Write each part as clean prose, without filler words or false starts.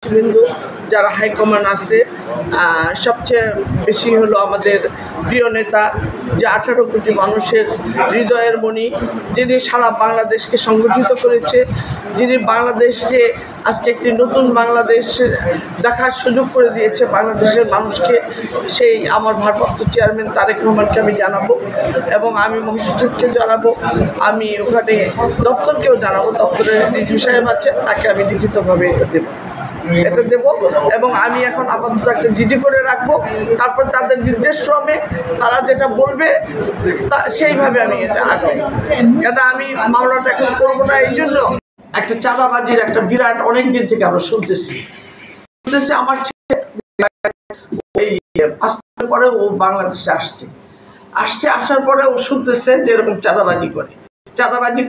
বিন্দু যারা হাইকমান্ড আছে, সবচেয়ে বেশি হলো আমাদের প্রিয় নেতা, যে 18 কোটি মানুষের হৃদয়ের মণি, যিনি সারা বাংলাদেশকে সংগঠিত করেছে, যিনি বাংলাদেশকে আজকে একটি নতুন বাংলাদেশ দেখার সুযোগ করে দিয়েছে বাংলাদেশের মানুষকে। সেই আমার ভারপ্রাপ্ত চেয়ারম্যান তারেক রহমানকে আমি জানাবো, এবং আমি মহাসচিবকে জানাবো, আমি ওখানে দপ্তরকেও জানাবো, দপ্তরের ডিজি সাহেব আছে, তাকে আমি লিখিতভাবে এটা দেব। এবং আমি এখন আপাতত একটা জিডি করে রাখবো, তারপর তাদের নির্দেশক্রমে তারা যেটা বলবে সেইভাবে আমি এটা আগাবো। কেন আমি মামলাটা এখন করবো না, এই জন্য একটা চাঁদাবাজির একটা বিরাট অনেক দিন থেকে আমরা শুনতেছি। আমার এই 5 দিন পরে ও বাংলাদেশে আসার পরে ও শুনতেছে যে এরকম চাঁদাবাজি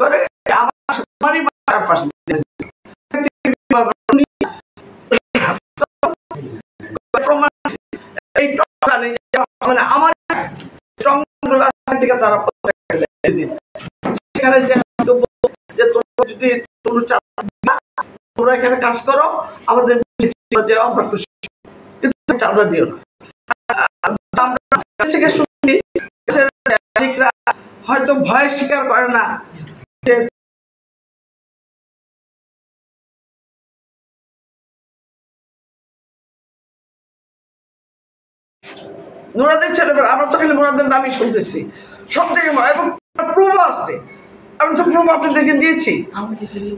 করে আমারই পাশে মানে আমার থেকে তারা সেখানে যে তোমরা যদি তোমরা এখানে কাজ করো, আমাদের আমরা খুশি, কিন্তু চাঁদা দিও না। আমরা থেকে শুনি হয়তো ভয় স্বীকার করে না যে মুরাদের ছেলেমেয়েরা, আমরা তো খালি মুরাদের নামই শুনতেছি সব থেকে, এবং প্রুফ আছে, আমি তো প্রুফ আপনাদেরকে দিয়েছি।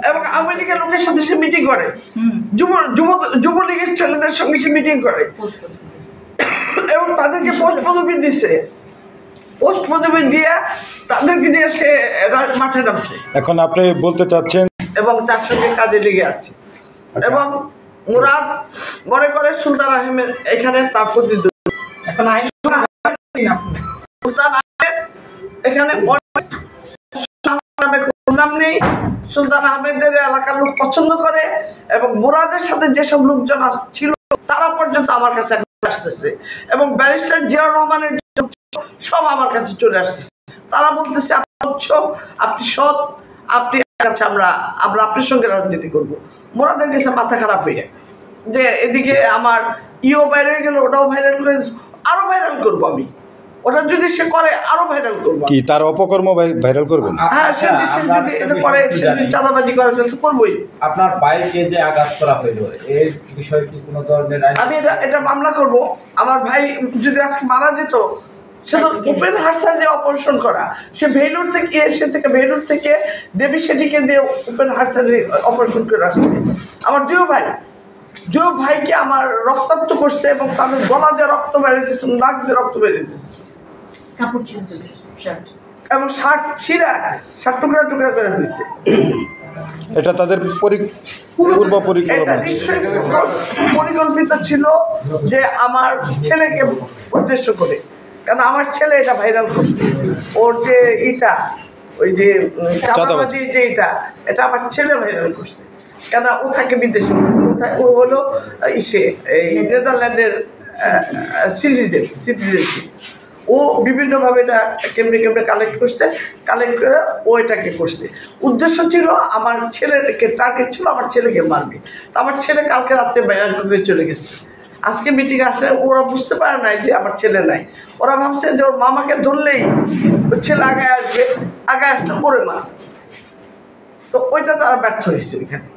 এবং আওয়ামী লীগের লোকের সাথে সে মিটিং করে, যুবলীগের ছেলেদের সঙ্গে সে মিটিং করে, এবং তাদেরকে পোস্ট পদবি দিছে, পোস্ট পদবি দিয়ে তাদেরকে দিয়ে সে মাঠে নামছে। এখন আপনি বলতে চাচ্ছেন, এবং তার সঙ্গে কাজে লেগে আছে। এবং মুরাদ মনে করে সুলতান আহমেদ এখানে তার প্রতিদ্বন্দ্বী। এখানে নাম নেই, সুলতান আহমেদের এলাকার লোক পছন্দ করে, এবং মুরাদের সাথে যেসব লোকজন ছিল তারা পর্যন্ত আমার কাছে আসতেছে, এবং ব্যারিস্টার জিয়াউর রহমানের সব আমার কাছে চলে আসতেছে। তারা বলতেছে আপনি সৎ, আপনি কাছে আমরা আপনার সঙ্গে রাজনীতি করবো। মুরাদের কাছে মাথা খারাপ হয়ে যে এদিকে আমার ভাইরাল গেল, ওটাও ভাইরাল করে, আরো ভাইরাল করবো আমি, ওটা যদি সে করে আরো ভাইরাল করবো। কি তার অপকর্ম ভাইরাল করবেন? হ্যাঁ, সে যদি এটা করে, সে যদি চাঁদাবাজি করে তো করবোই। আপনার বাইকে যে আঘাত করা হইলো এর বিষয়ে কি কোনো ধরনের আমি এটা মামলা করব। আমার ভাই যদি আজকে মারা যেত, সে তো ওপেন হার্ট সার্জারি অপারেশন করা, সে ভেলুর থেকে দেবী সেটিকে দিয়ে ওপেন হার্ট সার্জারি অপারেশন করে আসছে। আমার দুই ভাইকে আমার রক্তাক্ত করছে, এবং তাদের গলা দিয়ে রক্ত বেরিয়েছে, নাক দিয়ে রক্ত বেরিয়েছে, এবং শার্ট টুকরা করে ফেলছে। এটা তাদের পরিকল্পিত ছিল যে আমার ছেলেকে উদ্দেশ্য করে, কারণ আমার ছেলে এটা ভাইরাল করছে, ওর যে ওই যে চাঁদাবাজি যে এটা আমার ছেলে ভাইরাল করছে। কেন ও থাকে বিদেশে, ও হলো এই নেদারল্যান্ডের সিটিজেনশিপ। ও বিভিন্নভাবে এটা কেমনে কালেক্ট করে ও এটাকে করছে। উদ্দেশ্য ছিল আমার ছেলেকে, টার্গেট ছিল আমার ছেলেকে মারবে। তো আমার ছেলে কালকে রাত্রে ব্যাংককে চলে গেছে। আজকে মিটিং আসে, ওরা বুঝতে পারে নাই যে আমার ছেলে নাই। ওরা ভাবছে যে ওর মামাকে ধরলেই ওর ছেলে আগে আসলে ওরে মার। তো ওইটা তারা ব্যর্থ হয়েছে ওইখানে।